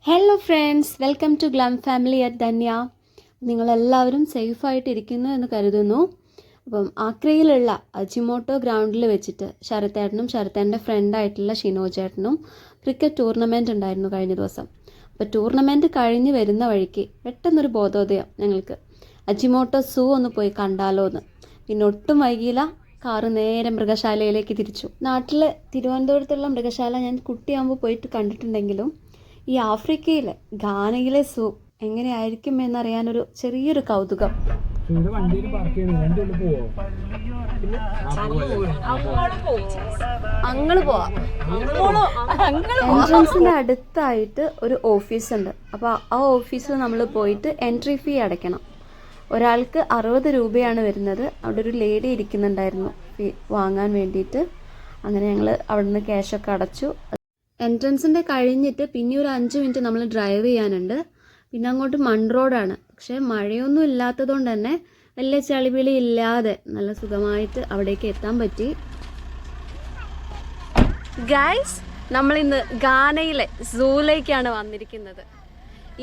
Hello friends, welcome to glam family at Dhanya. നിങ്ങളെല്ലാവരും സേഫായിട്ടിരിക്കുന്നു എന്ന് കരുതുന്നു. അപ്പം ആക്രയിലുള്ള അജിമോട്ടോ ഗ്രൗണ്ടിൽ വെച്ചിട്ട് ശരത്തേട്ടനും ശരത്തേൻ്റെ ഫ്രണ്ടായിട്ടുള്ള ഷിനോചേട്ടനും ക്രിക്കറ്റ് ടൂർണമെൻറ്റ് ഉണ്ടായിരുന്നു കഴിഞ്ഞ ദിവസം. അപ്പോൾ ടൂർണമെൻറ്റ് കഴിഞ്ഞ് വരുന്ന വഴിക്ക് പെട്ടെന്നൊരു ബോധോദയം ഞങ്ങൾക്ക്, അജിമോട്ടോ സൂ ഒന്ന് പോയി കണ്ടാലോ എന്ന്. പിന്നെ ഒട്ടും വൈകിയില്ല, കാറ് നേരെ മൃഗശാലയിലേക്ക് തിരിച്ചു. നാട്ടിൽ തിരുവനന്തപുരത്തുള്ള മൃഗശാല ഞാൻ കുട്ടിയാകുമ്പോൾ പോയിട്ട് കണ്ടിട്ടുണ്ടെങ്കിലും ഈ ആഫ്രിക്കയിലെ ഗാനയിലെ സൂ എങ്ങനെയായിരിക്കും എന്നറിയാനൊരു ചെറിയൊരു കൗതുകം. എൻട്രൻസിന്റെ അടുത്തായിട്ട് ഒരു ഓഫീസ് ഉണ്ട്. അപ്പോൾ ആ ഓഫീസിൽ നമ്മൾ പോയിട്ട് എൻട്രി ഫീ അടയ്ക്കണം. ഒരാൾക്ക് 60 രൂപയാണ് വരുന്നത്. അവിടെ ഒരു ലേഡി ഇരിക്കുന്നുണ്ടായിരുന്നു ഫീ വാങ്ങാൻ വേണ്ടിയിട്ട്. അങ്ങനെ ഞങ്ങൾ അവിടെ നിന്ന് ക്യാഷൊക്കെ അടച്ചു. എൻട്രൻസിൻ്റെ കഴിഞ്ഞിട്ട് പിന്നെ ഒരു 5 മിനിറ്റ് നമ്മൾ ഡ്രൈവ് ചെയ്യാനുണ്ട്. പിന്നെ അങ്ങോട്ട് മൺ റോഡാണ്. പക്ഷേ മഴയൊന്നും ഇല്ലാത്തതുകൊണ്ട് തന്നെ വലിയ ചളിപിളി ഇല്ലാതെ നല്ല സുഖമായിട്ട് അവിടേക്ക് എത്താൻ പറ്റി. ഗൈസ്, നമ്മളിന്ന് ഗാനയിലെ സൂവിലേക്കാണ് വന്നിരിക്കുന്നത്.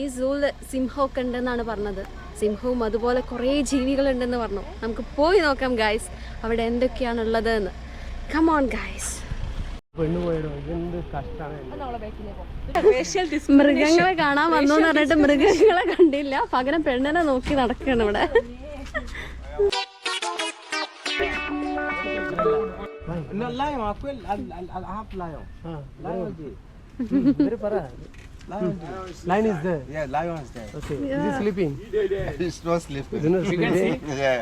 ഈ സൂവിൽ സിംഹമൊക്കെ ഉണ്ടെന്നാണ് പറഞ്ഞത്. സിംഹവും അതുപോലെ കുറേ ജീവികളുണ്ടെന്ന് പറഞ്ഞു. നമുക്ക് പോയി നോക്കാം ഗൈസ്, അവിടെ എന്തൊക്കെയാണുള്ളത് എന്ന്. Come on guys. മൃഗങ്ങളെ കാണാൻ വന്നു എന്ന് പറഞ്ഞിട്ട് മൃഗങ്ങളെ കണ്ടില്ല, പകരം പെണ്ണിനെ നോക്കി നടക്കണം ഇവിടെ. Lion is there. Yeah, lion is there. Okay. Yeah. Is he sleeping? It's not sleeping. Is not sleeping? Yeah.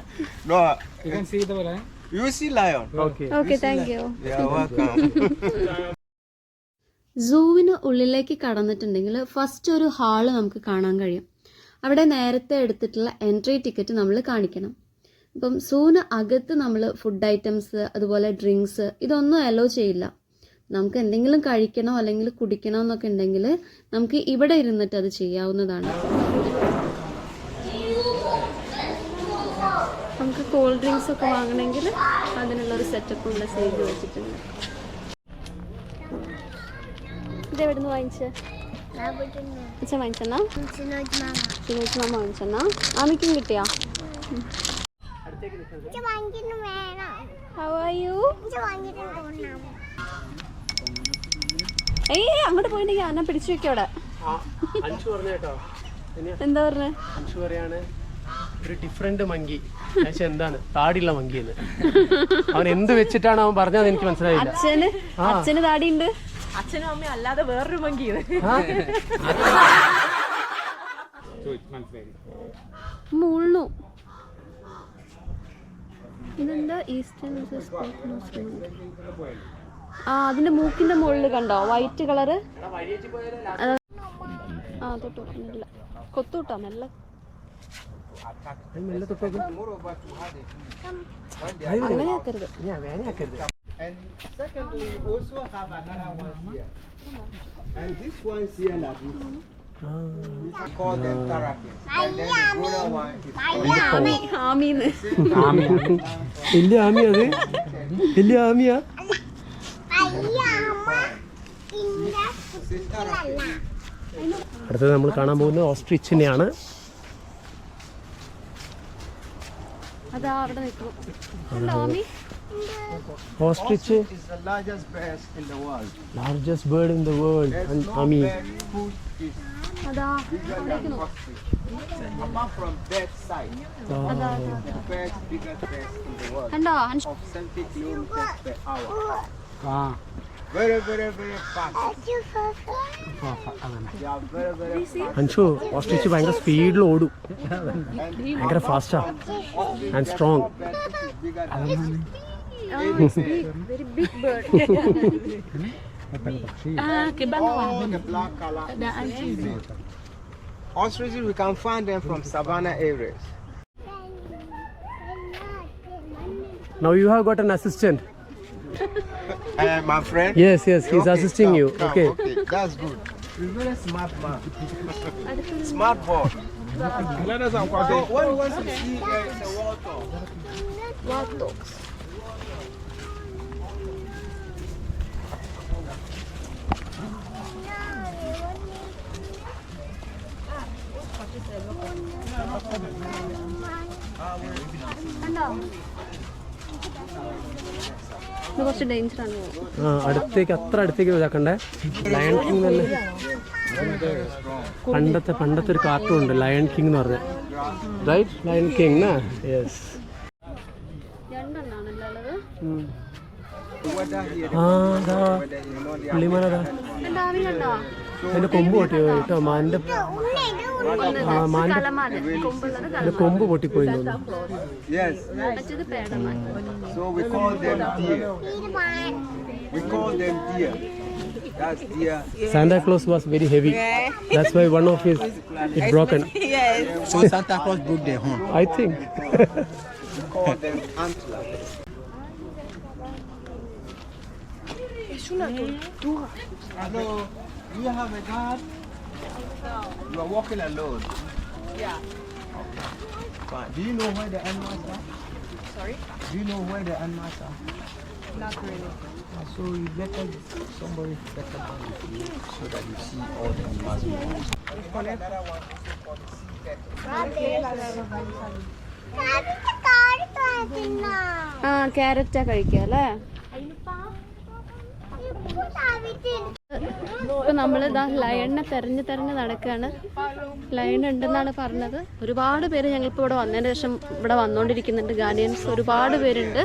No. You can see the lion. You see lion. Okay. Okay, thank you. Yeah, welcome. സൂവിന് ഉള്ളിലേക്ക് കടന്നിട്ടുണ്ടെങ്കിൽ first ഒരു hall നമുക്ക് കാണാൻ കഴിയും. അവിടെ നേരത്തെ എടുത്തിട്ടുള്ള entry ticket നമ്മൾ കാണിക്കണം. ഇപ്പം സൂവിന് അകത്ത് നമ്മൾ ഫുഡ് ഐറ്റംസ് അതുപോലെ ഡ്രിങ്ക്സ് ഇതൊന്നും അലോ ചെയ്യില്ല. നമുക്ക് എന്തെങ്കിലും കഴിക്കണോ അല്ലെങ്കിൽ കുടിക്കണോ എന്നൊക്കെ ഉണ്ടെങ്കിൽ നമുക്ക് ഇവിടെ ഇരുന്നിട്ട് അത് ചെയ്യാവുന്നതാണ്. നമുക്ക് കൂൾ ഡ്രിങ്ക്സ് ഒക്കെ വാങ്ങണമെങ്കിൽ അതിനുള്ളൊരു സെറ്റപ്പ് ഇവിടെ സൈഡിൽ വെച്ചിട്ടുണ്ട്. ഇതെവിടെ നിന്ന് വാങ്ങിച്ചേ? അച്ഛൻ വാങ്ങിച്ചെന്നാ? ഷിനോജ് മാമ വാങ്ങിച്ചെന്നാ? ആമിക്കും കിട്ടിയാ? How are you? ഏയ്, അങ്ങോട്ട് പോയിട്ടുണ്ടെങ്കിൽ അന്നെ പിടിച്ചു വെക്കും അവിടെ. എന്താ പറഞ്ഞേ? ഒരു ഡിഫറെന്റ് മങ്കി. എന്താണ് താടിയുള്ള മങ്കി എന്ന് അവൻ എന്ത് വെച്ചിട്ടാണ് അവൻ പറഞ്ഞത് എനിക്ക് മനസ്സിലായില്ല. അച്ഛന് താടിയുണ്ട്, അച്ഛനും അമ്മയും അല്ലാതെ വേറൊരു മങ്കി. മുള്ളു. ഇതെന്താ ഈസ്റ്റേൺ അതിന്റെ മൂക്കിന്റെ മുകളിൽ കണ്ടോ വൈറ്റ് കളറ്? ആ തൊട്ടില്ല, കൊത്തൂട്ടോ മെല്ലെ. അങ്ങനെ ആക്കരുത്. And secondly, we also have another one here. And this one here like this. We call them terrapins. And then the brother one is ആമീന്ന്. വലിയ ആമിയാ? അത് വലിയ ആമിയാ? അടുത്തത് നമ്മൾ കാണാൻ പോകുന്നത് ഓസ്ട്രിച്ചിനെയാണ്. അതാ അവിടെ നിൽക്കുന്നു. Ostrich is the largest bird in the world. Largest bird in the world. And Ami. അതാ apart from bird size, birds biggest birds in the world. കണ്ടോ? Of 70 kilometers per hour. Very, very, very fast. They are very, very fast. Anshu, ostrich ഭയങ്കര സ്പീഡിൽ ഓടും, ഭയങ്കര ഫാസ്റ്റാ and strong. Very big bird. All the black color. Ostriches, we can find them from savanna areas. Now you have got an assistant. My friend? Yes, he's assisting you. Come, Okay. That's good. He's very smart man. Smart boy. So what you want to see here is a wild dog. കണ്ടോ ഇത് കുറച്ച് ഡേഞ്ചറാണ്. ആ അടുത്തേക്ക് അത്ര അടുത്തേക്ക് ഇതാക്കണ്ടേ. Lion king തന്നെ പണ്ടത്തെ ഒരു കാർട്ടൂൺ ഉണ്ട്, ലയൺ കിങ് എന്ന് പറഞ്ഞ. Right, lion king yes. രണ്ടെണ്ണാണല്ലോ ഉള്ളത്. ആ അതാ പുള്ളിമാനതാ അതിന്റെ കൊമ്പ് പൊട്ടി കേട്ടോ. മാന്റെ കൊമ്പ് പൊട്ടിപ്പോയി തോന്നുന്നു. Yes. So we call them deer. We call them deer. That's deer. Santa Claus was very heavy. That's why one of his it broken. So Santa Claus broke their horn. I think. We call them antlers. Hello. Do you have a guard? You are walking alone. Yeah. Fine. Do you know where the animals are? Sorry? Do you know where the animals are? Not really. So you better somebody better come with you so that you see all the animals. Another one also for the sea turtle. ആ ക്യാരറ്റാ കഴിക്കുക അല്ലേ. ഇപ്പൊ നമ്മളിതാ ലയണിനെ തെരഞ്ഞ് നടക്കുകയാണ്. Lion ഉണ്ടെന്നാണ് പറഞ്ഞത്. ഒരുപാട് പേര് ഞങ്ങളിപ്പോൾ ഇവിടെ വന്നതിന് ശേഷം ഇവിടെ വന്നുകൊണ്ടിരിക്കുന്നുണ്ട്. ഗാർഡിയൻസ് ഒരുപാട് പേരുണ്ട്.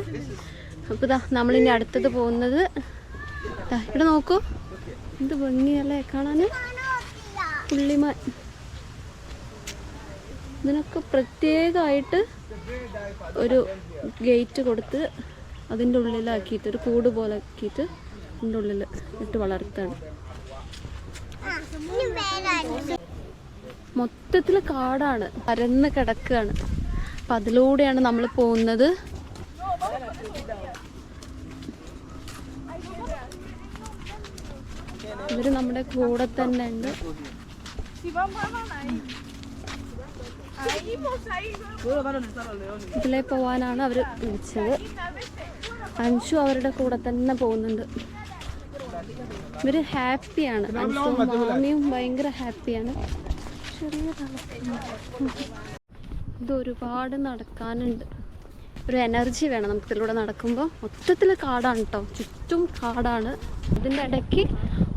അപ്പോൾ ഇതാ നമ്മളിനി അടുത്തത് പോകുന്നത് ഇവിടെ നോക്കൂ, എന്ത് ഭംഗിയല്ലേ കാണാൻ. പുള്ളിമാൻ ഇതിനൊക്കെ പ്രത്യേകമായിട്ട് ഒരു ഗേറ്റ് കൊടുത്ത് അതിൻ്റെ ഉള്ളിലാക്കിയിട്ട് ഒരു കൂട് പോലെ ആക്കിയിട്ട് അതിൻ്റെ ഉള്ളിൽ ഇട്ട് വളർത്താണ്. മൊത്തത്തിൽ കാടാണ്, പരന്ന് കിടക്കുകയാണ്. അപ്പം അതിലൂടെയാണ് നമ്മൾ പോകുന്നത്. ഇവര് നമ്മുടെ കൂടെ തന്നെ ഉണ്ട്. ഇതിലേ പോവാനാണ് അവർ വിളിച്ചത്. അൻഷു അവരുടെ കൂടെ തന്നെ പോകുന്നുണ്ട്. ഇവര് ഹാപ്പിയാണ്. അൻഷുവും മാമിയും ഭയങ്കര ഹാപ്പിയാണ്. ഇത് ഒരുപാട് നടക്കാനുണ്ട്. ഒരു എനർജി വേണം നമുക്ക് ഇതിലൂടെ നടക്കുമ്പോൾ. മൊത്തത്തിൽ കാടാണ് കേട്ടോ, ചുറ്റും കാടാണ്. ഇതിൻ്റെ ഇടയ്ക്ക്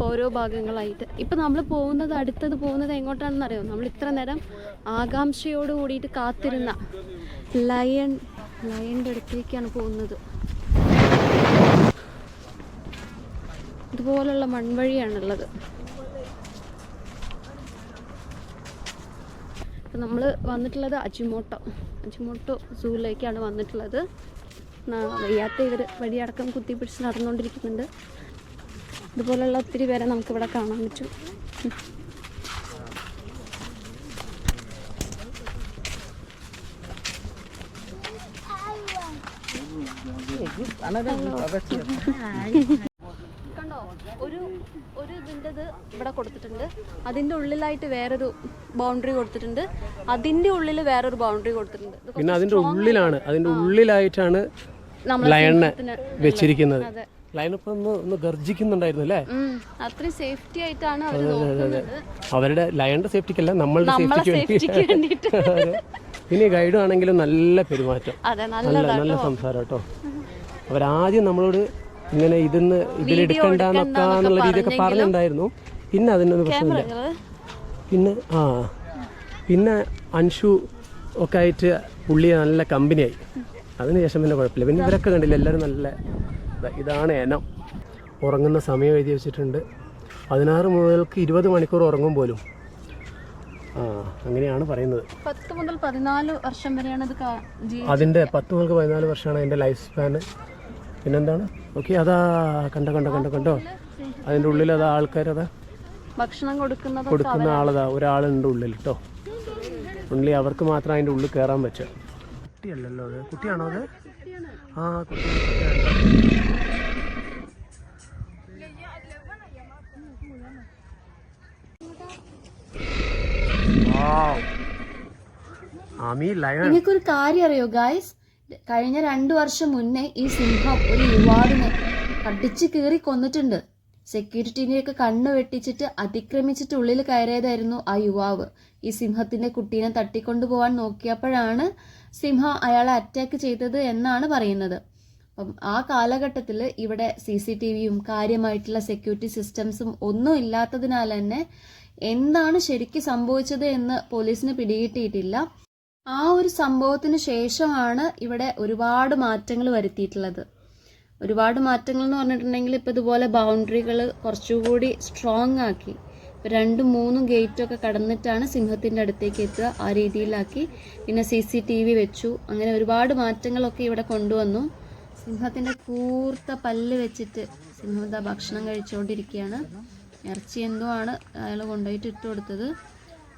ഓരോ ഭാഗങ്ങളായിട്ട്. ഇപ്പം നമ്മൾ അടുത്തത് പോകുന്നത് എങ്ങോട്ടാണെന്ന് അറിയാമോ? നമ്മൾ ഇത്ര നേരം ആകാംക്ഷയോട് കൂടിയിട്ട് കാത്തിരുന്ന ലയണിൻ്റെ അടുത്തേക്കാണ് പോകുന്നത്. ഇതുപോലുള്ള മൺവഴിയാണുള്ളത്. അപ്പം നമ്മൾ വന്നിട്ടുള്ളത് അജിമോട്ടോ സൂവിലേക്കാണ് വന്നിട്ടുള്ളത്. വയ്യാത്ത ഇവർ വഴിയടക്കം കുത്തിപ്പിടിച്ച് നടന്നുകൊണ്ടിരിക്കുന്നുണ്ട്. ഇതുപോലുള്ള ഒത്തിരി പേരെ നമുക്കിവിടെ കാണാൻ പറ്റും. കണ്ടോ, ഒരു ഇതിൻ്റെത് ഇവിടെ കൊടുത്തിട്ടുണ്ട്. അതിൻ്റെ ഉള്ളിലായിട്ട് വേറൊരു ബൗണ്ടറി കൊടുത്തിട്ടുണ്ട്. അതിൻ്റെ ഉള്ളിൽ വേറൊരു ബൗണ്ടറി കൊടുത്തിട്ടുണ്ട്. പിന്നെ അതിന്റെ ഉള്ളിലായിട്ടാണ് ലയണിനെ വെച്ചിരിക്കുന്നത്. ലയൺ ഇപ്പൊ ഒന്ന് ഗർജിക്കുന്നുണ്ടായിരുന്നു അല്ലേ? അത്രയും സേഫ്റ്റി ആയിട്ടാണ് അവർ നോക്കുന്നത്. അവരുടെ ലയണിന്റെ സേഫ്റ്റിക്കല്ല, നമ്മളുടെ സേഫ്റ്റിക്ക് വേണ്ടിയിട്ട്. പിന്നെ ഗൈഡ് ആണെങ്കിലും നല്ല പെരുമാറ്റം, നല്ല സംസാരം കേട്ടോ. അവരാദ്യം നമ്മളോട് ഇങ്ങനെ ഇതിലെടുക്കണ്ടെന്നൊക്കെന്നുള്ള രീതിയൊക്കെ പറഞ്ഞിട്ടുണ്ടായിരുന്നു. പിന്നെ അതിനൊന്നും പ്രശ്നമില്ല. പിന്നെ അൻഷു ഒക്കെ ആയിട്ട് പുള്ളിയെ നല്ല കമ്പനിയായി. അതിനുശേഷം പിന്നെ കുഴപ്പമില്ല. പിന്നെ ഇവരൊക്കെ കണ്ടില്ല, എല്ലാവരും നല്ല ഇതാണ് എനം. ഉറങ്ങുന്ന സമയം എഴുതി വെച്ചിട്ടുണ്ട്. 16 മുതൽക്ക് 20 മണിക്കൂർ ഉറങ്ങും പോലും. അങ്ങനെയാണ് പറയുന്നത്. 10 മുതൽ 14 വർഷം വരെയാണ് അതിൻ്റെ 10 മുതൽ 14 വർഷമാണ് അതിൻ്റെ ലൈഫ് സ്പാന്. പിന്നെന്താണ്? ഓക്കെ, അതാ കണ്ടോ അതിൻ്റെ ഉള്ളിൽ അതാ ആൾക്കാരതാ ഭക്ഷണം കൊടുക്കുന്ന ആളതാ ഒരാളുണ്ട് ഉള്ളിൽ കേട്ടോ. ഉള്ളി അവർക്ക് മാത്രം അതിൻ്റെ ഉള്ളിൽ കയറാൻ പറ്റുക. കുട്ടിയല്ലല്ലോ അത്? കുട്ടിയാണോ അത്? ആ നിങ്ങൾക്കൊരു കാര്യം അറിയോ ഗായ്സ്? കഴിഞ്ഞ 2 വർഷം മുന്നേ ഈ സിംഹം ഒരു യുവാവിനെ കടിച്ചു കീറി കൊന്നിട്ടുണ്ട്. സെക്യൂരിറ്റിനെയൊക്കെ കണ്ണ് വെട്ടിച്ചിട്ട് അതിക്രമിച്ചിട്ട് ഉള്ളിൽ കയറിയതായിരുന്നു ആ യുവാവ്. ഈ സിംഹത്തിൻ്റെ കുട്ടീനെ തട്ടിക്കൊണ്ടുപോകാൻ നോക്കിയപ്പോഴാണ് സിംഹം അയാളെ അറ്റാക്ക് ചെയ്തത് എന്നാണ് പറയുന്നത്. അപ്പം ആ കാലഘട്ടത്തിൽ ഇവിടെ CCTVയും കാര്യമായിട്ടുള്ള സെക്യൂരിറ്റി സിസ്റ്റംസും ഒന്നും ഇല്ലാത്തതിനാൽ തന്നെ എന്താണ് ശരിക്കും സംഭവിച്ചത് എന്ന് പോലീസിന് പിടികിട്ടിയിട്ടില്ല. ആ ഒരു സംഭവത്തിന് ശേഷമാണ് ഇവിടെ ഒരുപാട് മാറ്റങ്ങൾ വരുത്തിയിട്ടുള്ളത്. ഒരുപാട് മാറ്റങ്ങൾ എന്ന് പറഞ്ഞിട്ടുണ്ടെങ്കിൽ ഇപ്പോൾ ഇതുപോലെ ബൗണ്ടറികൾ കുറച്ചുകൂടി സ്ട്രോങ് ആക്കി. ഇപ്പോൾ 2-3 ഗേറ്റൊക്കെ കടന്നിട്ടാണ് സിംഹത്തിൻ്റെ അടുത്തേക്ക് എത്തുക, ആ രീതിയിലാക്കി. പിന്നെ CCTV വെച്ചു. അങ്ങനെ ഒരുപാട് മാറ്റങ്ങളൊക്കെ ഇവിടെ കൊണ്ടുവന്നു. സിംഹത്തിൻ്റെ കൂർത്ത പല്ല് വെച്ചിട്ട് സിംഹം ഇതാ ഭക്ഷണം കഴിച്ചുകൊണ്ടിരിക്കുകയാണ്. ഇറച്ചി എന്തോ ആണ് അയാൾ കൊണ്ടുപോയിട്ട് ഇട്ട് കൊടുത്തത്.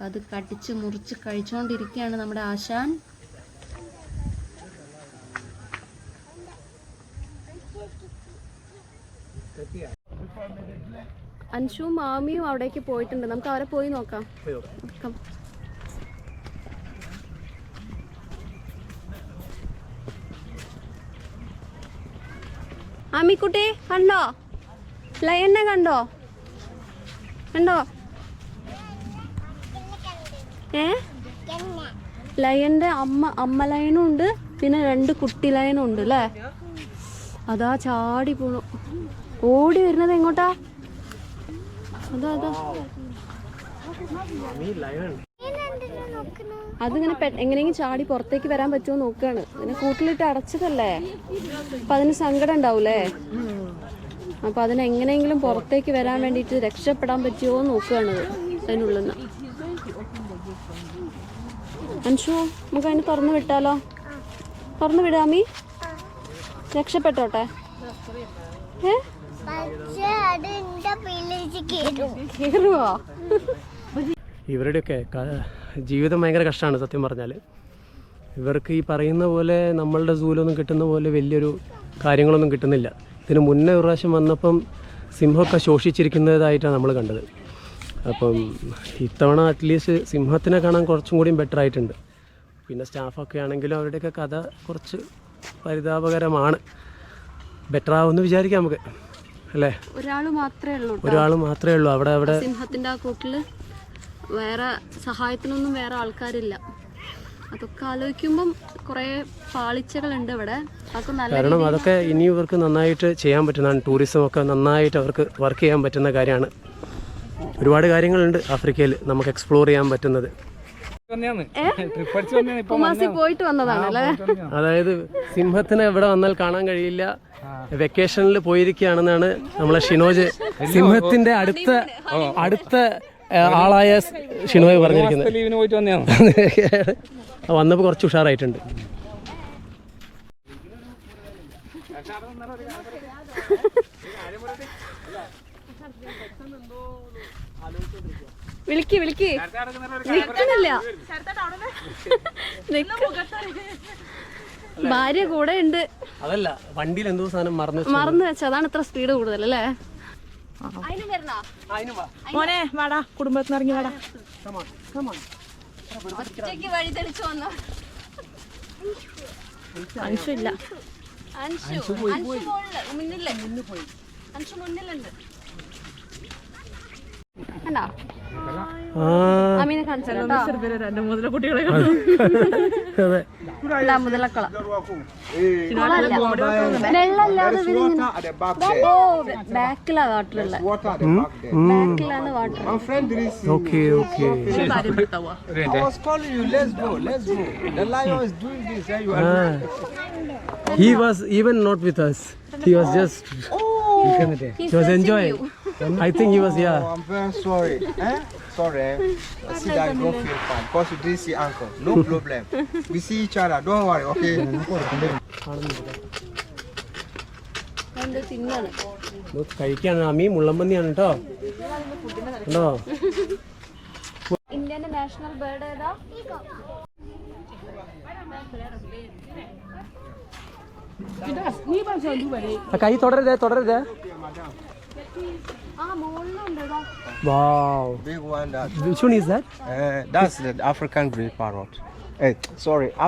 അത് കടിച്ച് മുറിച്ച് കഴിച്ചുകൊണ്ടിരിക്കുകയാണ് നമ്മുടെ ആശാൻ. അൻഷുവും മാമിയും അവിടേക്ക് പോയിട്ടുണ്ട്. നമുക്ക് അവരെ പോയി നോക്കാം. ആമിക്കുട്ടി കണ്ടോ? ലയനെ കണ്ടോ? ലയന്റെ അമ്മ ലയനും ഉണ്ട്, പിന്നെ 2 കുട്ടി ലയനും ഉണ്ട് അല്ലേ? അതാ ചാടി പോണു. ഓടി വരുന്നത് എങ്ങോട്ടാ? അതാ അതിങ്ങനെ എങ്ങനെയെങ്കിലും ചാടി പുറത്തേക്ക് വരാൻ പറ്റുമോ നോക്കുകയാണ്. പിന്നെ കൂട്ടിലിട്ട് അടച്ചതല്ലേ, അപ്പം അതിന് സങ്കടം ഉണ്ടാവൂലേ. അപ്പം അതിനെങ്ങനെയെങ്കിലും പുറത്തേക്ക് വരാൻ വേണ്ടിയിട്ട് രക്ഷപ്പെടാൻ പറ്റുമോ നോക്കുകയാണ് അതിനുള്ളിൽ നിന്ന്. അൻഷു, നമുക്ക് അതിന് തുറന്നു വിട്ടാലോ? തുറന്നു വിടാമീ, രക്ഷപ്പെട്ടോട്ടെ. കേറുവോ? ഇവരുടെയൊക്കെ ജീവിതം ഭയങ്കര കഷ്ടമാണ് സത്യം പറഞ്ഞാൽ. ഇവർക്ക് ഈ പറയുന്ന പോലെ നമ്മളുടെ സൂലൊന്നും കിട്ടുന്ന പോലെ വലിയൊരു കാര്യങ്ങളൊന്നും കിട്ടുന്നില്ല. ഇതിന് മുന്നേ ഒരു പ്രാവശ്യം വന്നപ്പം സിംഹമൊക്കെ ശോഷിച്ചിരിക്കുന്നതായിട്ടാണ് നമ്മൾ കണ്ടത്. അപ്പം ഇത്തവണ അറ്റ്ലീസ്റ്റ് സിംഹത്തിനെ കാണാൻ കുറച്ചും കൂടിയും ബെറ്റർ ആയിട്ടുണ്ട്. പിന്നെ സ്റ്റാഫൊക്കെ ആണെങ്കിലും അവരുടെയൊക്കെ കഥ കുറച്ച് പരിതാപകരമാണ്. ബെറ്റർ ആവുമെന്ന് വിചാരിക്കാം നമുക്ക്, അല്ലേ? ഒരാൾ മാത്രമേ ഉള്ളൂ അവിടെ. സിംഹത്തിന്റെ ആ കൂട്ടിൽ വേറെ സഹായത്തിനൊന്നും വേറെ ആൾക്കാരില്ല. അതൊക്കെ ആലോചിക്കുമ്പം കുറേ പാളിച്ചകളുണ്ട് ഇവിടെ. കാരണം അതൊക്കെ ഇനി ഇവർക്ക് നന്നായിട്ട് ചെയ്യാൻ പറ്റുന്നതാണ്. ടൂറിസം ഒക്കെ നന്നായിട്ട് അവർക്ക് വർക്ക് ചെയ്യാൻ പറ്റുന്ന കാര്യമാണ്. ഒരുപാട് കാര്യങ്ങളുണ്ട് ആഫ്രിക്കയിൽ നമുക്ക് എക്സ്പ്ലോർ ചെയ്യാൻ പറ്റുന്നത്. പോയിട്ട് വന്നതാണല്ലേ? അതായത് സിംഹത്തിന് ഇവിടെ വന്നാൽ കാണാൻ കഴിയില്ല. വെക്കേഷനിൽ പോയിരിക്കുകയാണെന്നാണ് നമ്മളെ ഷിനോജ്, സിംഹത്തിന്റെ അടുത്ത ആളായ ഷിനോജ് പറഞ്ഞിരിക്കുന്നത്. വന്നപ്പോൾ കുറച്ച് ഉഷാറായിട്ടുണ്ട്. വിളിക്ക് നിൽക്കുന്നില്ല. ഭാര്യ കൂടെ ഉണ്ട്. അതല്ല, വണ്ടിയിൽ എന്തോ സാധനം മറന്നു വെച്ച, അതാണ് ഇത്ര സ്പീഡ് കൂടുതൽ അല്ലേ? മോനെ വാടാ, കുടുംബത്തിന് ഇറങ്ങി വാടാ. ഒറ്റയ്ക്ക് വഴി തെളിച്ചു വന്ന അൻഷു ഇല്ല. അൻഷു മുന്നിലുണ്ട്. കണ്ടോ? അമീനെ കാണിച്ചല്ലോ. 2 മുതല കുട്ടികളെ മുതലക്കള വെള്ളല്ലാതെ ബാക്കിലാ വാട്ടറുള്ള. ബാക്കിലാണ് water. He was even not with us. He was just he was enjoying. I think he was, yeah. Oh, I'm very sorry. Sorry. See that you don't feel fine because you didn't see uncle. No problem. We see each other. Don't worry, okay? കഴിക്കാണ് അമ്മി, മുള്ളമ്പന്നിയാണ് കേട്ടോ. ഉണ്ടോ? ഇന്ത്യന്റെ national bird ഏതാ? കൈ തുടരുതേ. Wow. Big one. Which one is that? That's the African grey parrot.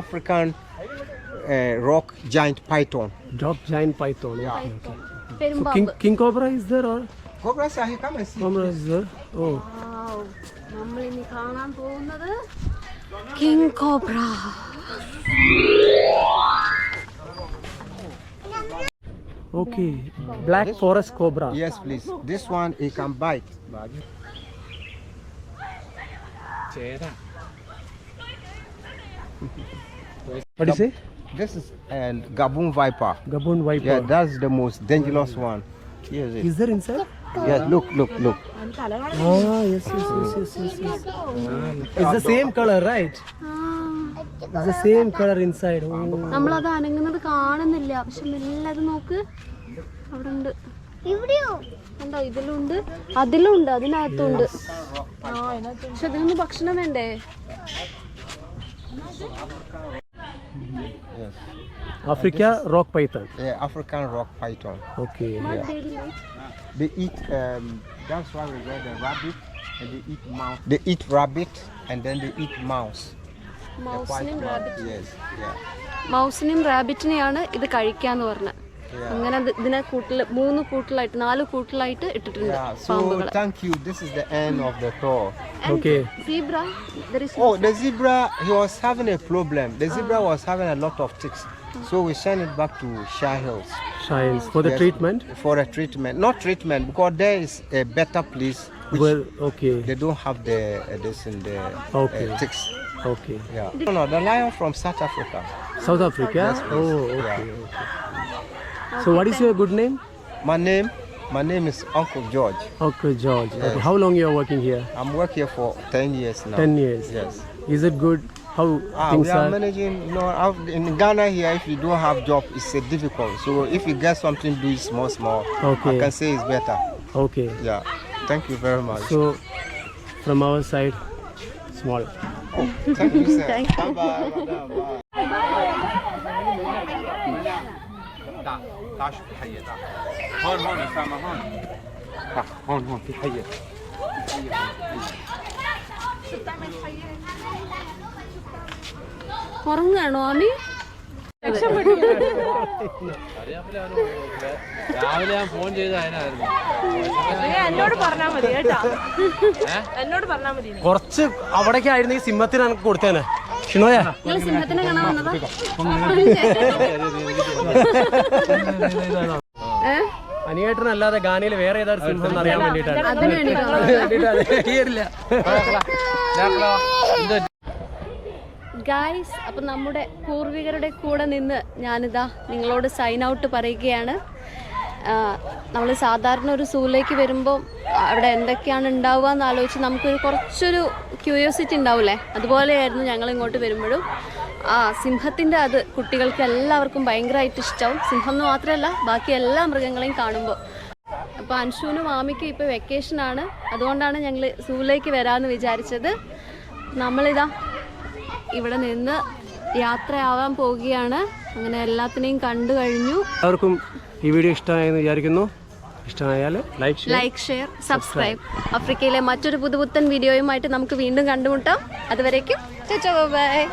African rock giant python. Giant python. Yeah. So king cobra is there or? Cobras are here. Come and see. Cobra is there. Oh. നമ്മളിനി കാണാൻ പോകുന്നത് king cobra. Okay. Black forest cobra. Yes, please. This one, it can bite. What do you say? This is a Gabon viper. Gabon viper. Yeah, that's the most dangerous one. Here's it. Is there inside? Yes, look. Ah, yes. It's the same color, right? It's the same color inside. Oh. നമ്മളത് അനങ്ങുന്നത് കാണുന്നില്ല, പക്ഷെ മെല്ലെ അത് നോക്ക്, അവിടെ ഉണ്ട്. കണ്ടോ, ഇതിലുണ്ട്, അതിലുണ്ട്, അതിനകത്തുണ്ട്. പക്ഷെ അതിനൊന്നും ഭക്ഷണം വേണ്ടേ? Yes. Africa rock python. Yeah, African rock python. Okay. They eat, that's why we got the rabbit, and they eat mouse. They eat rabbit, and then they eat mouse. മൗസിനെയും റാബിറ്റ്, Yes, yeah. മൗസിനെയും റാബിറ്റിനെയാണ് ഇത് കഴിക്കാന്ന് പറഞ്ഞത്. അങ്ങനെ ഇതിനെ കൂട്ടില് 3 കൂട്ടിലായിട്ട് 4 കൂട്ടിലായിട്ട് ഇട്ടിട്ടുണ്ട് Yeah, so പാമ്പുകളെ. thank you. This is the end of the tour. Okay. Zebra, there is Oh, the zebra, he was having a problem. The zebra was having a lot of ticks. So we sent it back to Shah Hills Shines for the Yes, treatment. for a treatment. Not treatment, because there is a better place which Well, okay. they don't have the this in the Okay. ticks. Okay. Yeah. No, the lion from South Africa. South Africa. Yes, please. Oh, okay. Yeah. Okay. So what is your good name? My name is Uncle George. Okay, George. Yes. Okay. How long you are working here? I'm working here for 10 years now. 10 years. Yes. Is it good? How things We are are? managing. You know, in Ghana here, if you don't have job, it's difficult. So if you get something, do it small. Okay. I can say it's better. Okay. Yeah. Thank you very much. So from our side, small. Thank you, sir. Thank you. Bye-bye. ഉറങ്ങാണോ Ami? രാവിലെ ഞാൻ phone ചെയ്ത് അതിനായിരുന്നു. എന്നോട് പറഞ്ഞാ മതി കേട്ടാ, എന്നോട് പറഞ്ഞാ മതി. കുറച്ച് അവിടേക്ക് ആയിരുന്നു ഈ സിംഹത്തിന് എനിക്ക് കൊടുത്തേനെ. ഷിനോയ നിങ്ങൾ സിംഹത്തിനെ കാണാൻ വന്നതാ? അനിയേട്ടനല്ലാതെ ഗാനയിൽ വേറെ ഏതാ സിംഹം എന്ന് അറിയാൻ വേണ്ടിയിട്ടാണ്. അതിന് വേണ്ടിയിട്ടാണോ? ഗായ്സ്, അപ്പം നമ്മുടെ പൂർവികരുടെ കൂടെ നിന്ന് ഞാനിതാ നിങ്ങളോട് സൈൻ ഔട്ട് പറയുകയാണ്. നമ്മൾ സാധാരണ ഒരു സൂവിലേക്ക് വരുമ്പോൾ അവിടെ എന്തൊക്കെയാണ് ഉണ്ടാവുക എന്ന് ആലോചിച്ച് നമുക്കൊരു കുറച്ചൊരു ക്യൂരിയോസിറ്റി ഉണ്ടാവില്ലേ, അതുപോലെയായിരുന്നു ഞങ്ങൾ ഇങ്ങോട്ട് വരുമ്പോഴും. സിംഹത്തിൻ്റെ അത് കുട്ടികൾക്ക് എല്ലാവർക്കും ഭയങ്കരമായിട്ട് ഇഷ്ടമാവും. സിംഹം എന്ന് മാത്രമല്ല, ബാക്കി എല്ലാ മൃഗങ്ങളെയും കാണുമ്പോൾ. അപ്പോൾ അൻഷുവിനും മാമിക്കും ഇപ്പോൾ വെക്കേഷനാണ്, അതുകൊണ്ടാണ് ഞങ്ങൾ സൂവിലേക്ക് വരാമെന്ന് വിചാരിച്ചത്. നമ്മളിതാ ഇവിടെ നിന്ന് യാത്രയാവാൻ പോവുകയാണ്. അങ്ങനെ എല്ലാത്തിനെയും കണ്ടു കഴിഞ്ഞു. എല്ലാവർക്കും ഈ വീഡിയോ ഇഷ്ടമായെന്ന് വിചാരിക്കുന്നു. ഇഷ്ടമായാൽ ലൈക്ക്, ഷെയർ, സബ്സ്ക്രൈബ്. ആഫ്രിക്കയിലെ മറ്റൊരു പുതുപുത്തൻ വീഡിയോയുമായിട്ട് നമുക്ക് വീണ്ടും കണ്ടുമുട്ടാം. അതുവരേക്കും ബൈ.